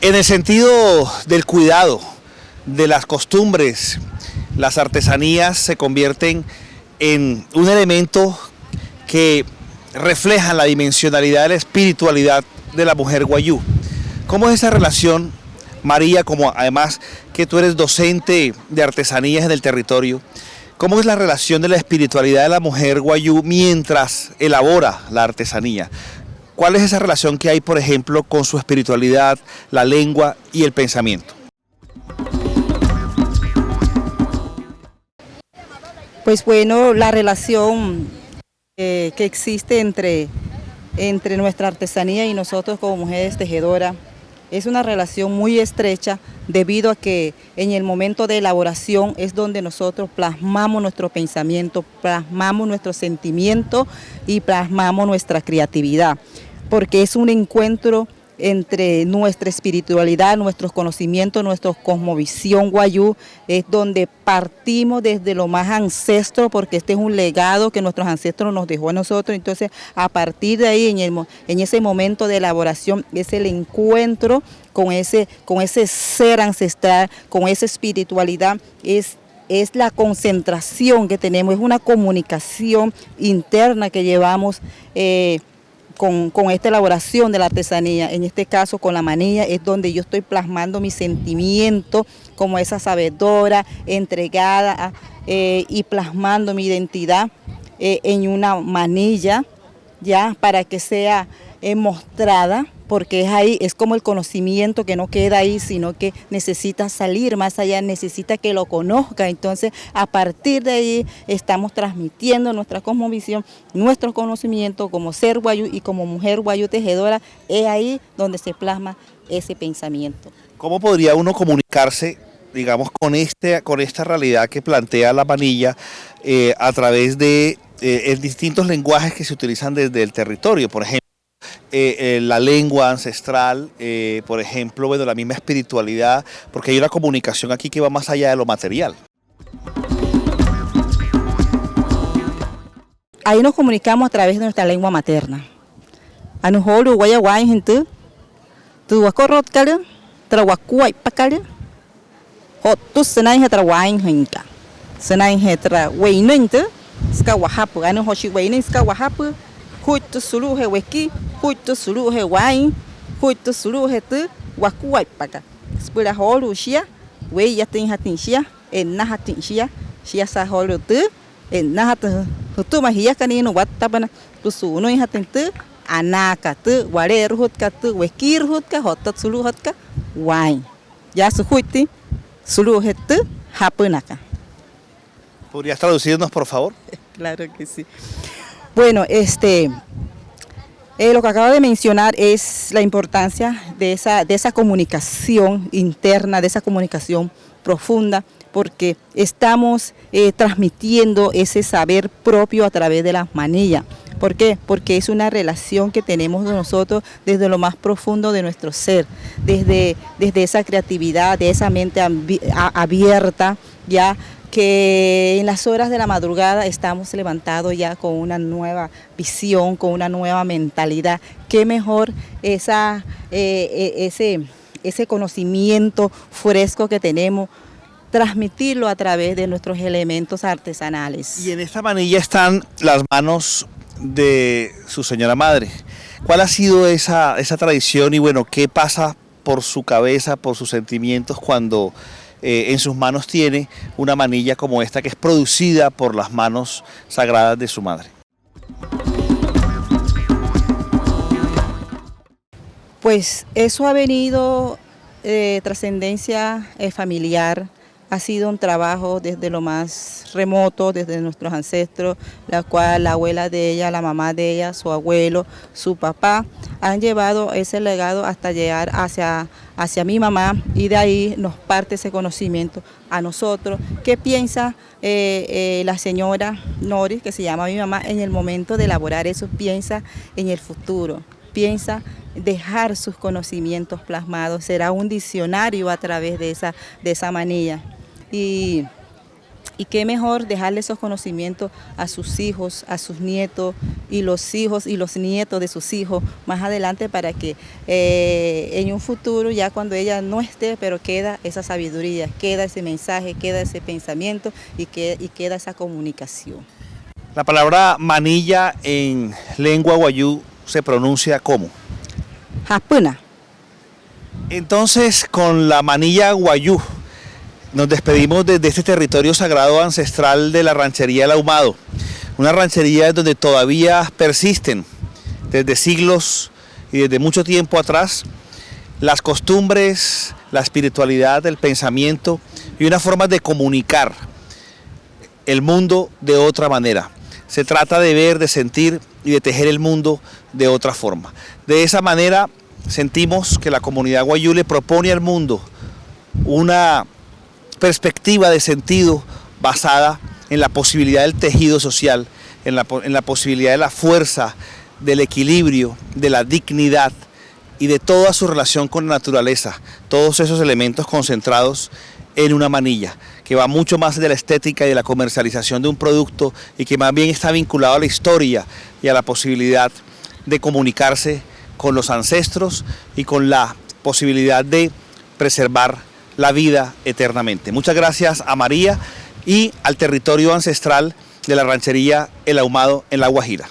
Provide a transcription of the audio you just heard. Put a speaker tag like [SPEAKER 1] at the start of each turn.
[SPEAKER 1] En el sentido del cuidado de las costumbres, las artesanías se convierten en un elemento que refleja la dimensionalidad de la espiritualidad de la mujer guayú. ¿Cómo es esa relación, María, como además que tú eres docente de artesanías en el territorio? ¿Cómo es la relación de la espiritualidad de la mujer guayú mientras elabora la artesanía? ¿Cuál es esa relación que hay, por ejemplo, con su espiritualidad, la lengua y el pensamiento?
[SPEAKER 2] Pues bueno, la relación que existe entre nuestra artesanía y nosotros como mujeres tejedoras es una relación muy estrecha debido a que en el momento de elaboración es donde nosotros plasmamos nuestro pensamiento, plasmamos nuestro sentimiento y plasmamos nuestra creatividad, porque es un encuentro entre nuestra espiritualidad, nuestros conocimientos, nuestra cosmovisión guayú, es donde partimos desde lo más ancestro, porque este es un legado que nuestros ancestros nos dejó a nosotros. Entonces, a partir de ahí, en ese momento de elaboración, es el encuentro con ese ser ancestral, con esa espiritualidad, es la concentración que tenemos, es una comunicación interna que llevamos con esta elaboración de la artesanía. En este caso con la manilla es donde yo estoy plasmando mi sentimiento como esa sabedora, entregada y plasmando mi identidad en una manilla, ya para que sea mostrada, porque es ahí, es como el conocimiento que no queda ahí, sino que necesita salir más allá, necesita que lo conozca. Entonces, a partir de ahí estamos transmitiendo nuestra cosmovisión, nuestro conocimiento como ser guayú y como mujer guayú tejedora, es ahí donde se plasma ese pensamiento.
[SPEAKER 1] ¿Cómo podría uno comunicarse, digamos, con esta realidad que plantea la manilla a través de distintos lenguajes que se utilizan desde el territorio? Por ejemplo, la lengua ancestral, por ejemplo, bueno, la misma espiritualidad, porque hay una comunicación aquí que va más allá de lo material.
[SPEAKER 2] Ahí nos comunicamos a través de nuestra lengua materna. Anuholu guayaguay gente, tu wakorot kale, trawakuay pakale, hotus senai hetra wain hinka, senai hetra wainente, ska wahapu, anuhoshi wainin ska wahapu. Huitu sulu he weki, huitu sulu he wain, huitu sulu he tu, wakuai paka. Sepuluh holu sia, we yatin hatin sia, enna hatin sia sa holu tu, enna hatin hutu mahia kanino watabana, tu sunu hatin tu, anaka tu, wale ruhut ka tu, weki ruhut ka, hotat sulu hot ka, wain. ya sujuiti, sulujetu, japunaka.
[SPEAKER 1] ¿Podrías traducirnos, por favor?
[SPEAKER 2] Claro que sí. Bueno, lo que acabo de mencionar es la importancia de esa comunicación interna, de esa comunicación profunda, porque estamos transmitiendo ese saber propio a través de las manillas. ¿Por qué? Porque es una relación que tenemos nosotros desde lo más profundo de nuestro ser, desde esa creatividad, de esa mente abierta, ya que en las horas de la madrugada estamos levantados ya con una nueva visión, con una nueva mentalidad. Qué mejor ese conocimiento fresco que tenemos, transmitirlo a través de nuestros elementos artesanales.
[SPEAKER 1] Y en esta manilla están las manos de su señora madre. ¿Cuál ha sido esa tradición y bueno, qué pasa por su cabeza, por sus sentimientos cuando en sus manos tiene una manilla como esta que es producida por las manos sagradas de su madre?
[SPEAKER 2] Pues eso ha venido trascendencia familiar. Ha sido un trabajo desde lo más remoto, desde nuestros ancestros, la cual la abuela de ella, la mamá de ella, su abuelo, su papá, han llevado ese legado hasta llegar hacia mi mamá, y de ahí nos parte ese conocimiento a nosotros. ¿Qué piensa la señora Nori, que se llama mi mamá, en el momento de elaborar eso? Piensa en el futuro, piensa dejar sus conocimientos plasmados, será un diccionario a través de esa manilla. Y qué mejor dejarle esos conocimientos a sus hijos, a sus nietos, y los hijos y los nietos de sus hijos más adelante, para que en un futuro, ya cuando ella no esté, pero queda esa sabiduría, queda ese mensaje, queda ese pensamiento y queda esa comunicación.
[SPEAKER 1] La palabra manilla en lengua wayú se pronuncia ¿cómo?
[SPEAKER 2] Japuna.
[SPEAKER 1] Entonces, con la manilla wayú nos despedimos desde este territorio sagrado ancestral de la ranchería El Ahumado, una ranchería donde todavía persisten desde siglos y desde mucho tiempo atrás las costumbres, la espiritualidad, el pensamiento y una forma de comunicar el mundo de otra manera. Se trata de ver, de sentir y de tejer el mundo de otra forma. De esa manera sentimos que la comunidad wayú le propone al mundo una perspectiva de sentido basada en la posibilidad del tejido social, en la posibilidad de la fuerza, del equilibrio, de la dignidad y de toda su relación con la naturaleza, todos esos elementos concentrados en una manilla, que va mucho más de la estética y de la comercialización de un producto, y que más bien está vinculado a la historia y a la posibilidad de comunicarse con los ancestros y con la posibilidad de preservar la vida eternamente. Muchas gracias a María y al territorio ancestral de la ranchería El Ahumado en La Guajira.